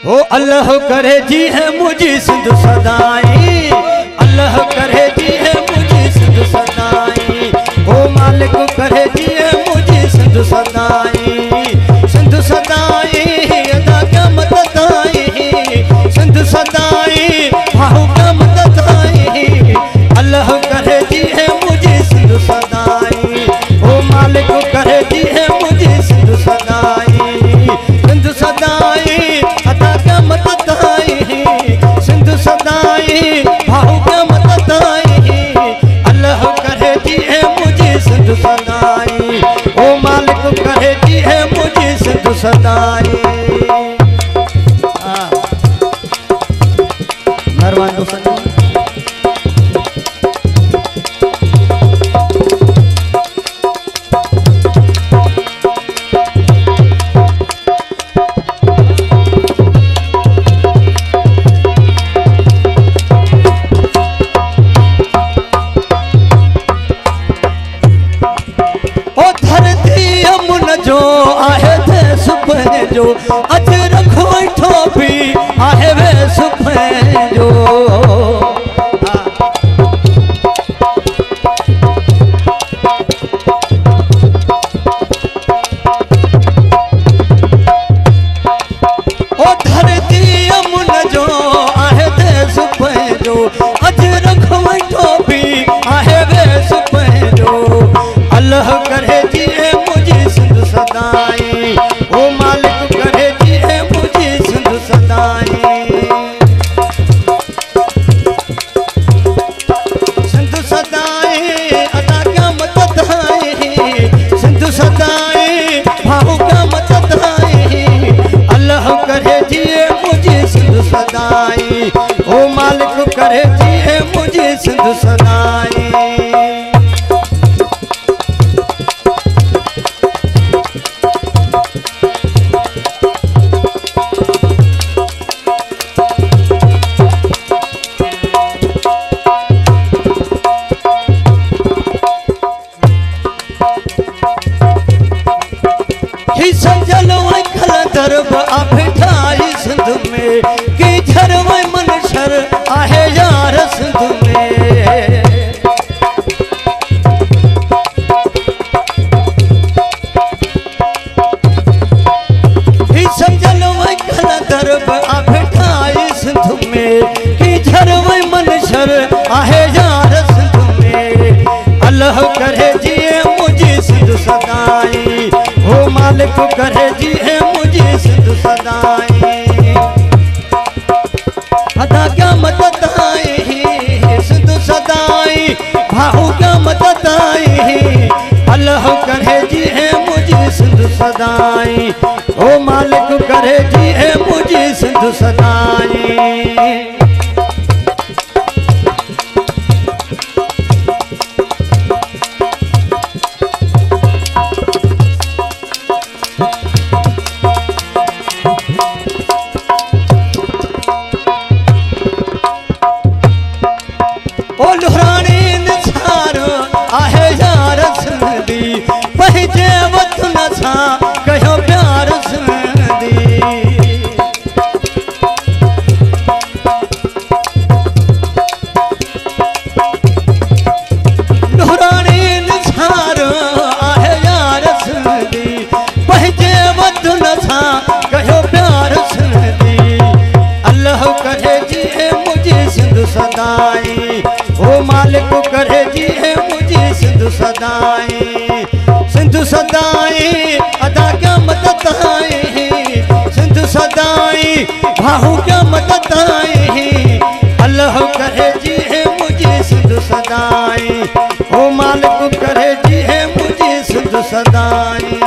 ओ अल्लाह करे जी है मुझे सिंध सदाई, अल्लाह करे जी है मुझे सिंध सदाई। ओ मालिक करे जी है मुझे सिंध सदाई, सिंध सदाई अदा क्या मदद आई, सिंध सदाई भाऊ क्या मदद आई। अल्लाह करे जी है मुझे सिंध सदाई, ओ मालिक करे जी है मुझे सिंध सदाई, सिंध सदाई अदा क्या मदद आई, सिंध सदाई भाऊ क्या मदद आई। अल्लाह करे जी है मुझे सिंध सदाई, ओ मालिक करे जी है मुझे सिंध सदाई। मेहरबान दोस्तों जो आहे थे सुपने जो अज रखो ठोपी आहे वे सुपने जो। ओ धरती अमुन जो आहे थे सुपने जो अज रखो ठोपी आहे वे सुपने जो। अल्लाह करे जी सदाई, ओ मालिक करे जी है मुझे सिंध सदाई, सिंध सदाई अदा क्या मदद आई, सिंध सदाई भाऊ क्या मदद आई। अल्लाह करे जी है मुझे सिंध सदाई, ओ मालिक करे जी है मुझे सिंध सदाई। संजल दरब अभिठाई सिंध में की झरव मनशर आहे यार सिंध में। संजल दरब अभिठाई सिंध में की झरव मनशर आहे यार सिंध में। अल्लाह करे जी मुझे सिंध सदाई, ओ मालिक करे जी है मुझे सिंध सदाई। अदा क्या मदद आई, सिंध सदाई भाऊ क्या मदद आई। अल्लाह करे जी है मुझे सिंध सदाई, ओ मालिक करे जी है मुझे सिंध सदाई। ओ लुहरानी निसार आहे यार सिंधी, पहुंचे वतन सा कहो प्यार सिंधी। लुहरानी निसार आहे यार सिंधी, पहुंचे वतन सा कहो प्यार सिंधी। अल्लाह करे जी है मुझे सिंध सदाई, ओ मालिक करे जी है मुझे सिंध सदाई, सिंध सदाई अदा क्या मदद आई, सिंध सदाई भाऊ क्या मदद आई। अल्लाह करे जी है मुझे सिंध सदाई, ओ मालिक करे जी है मुझे सिंध सदाई।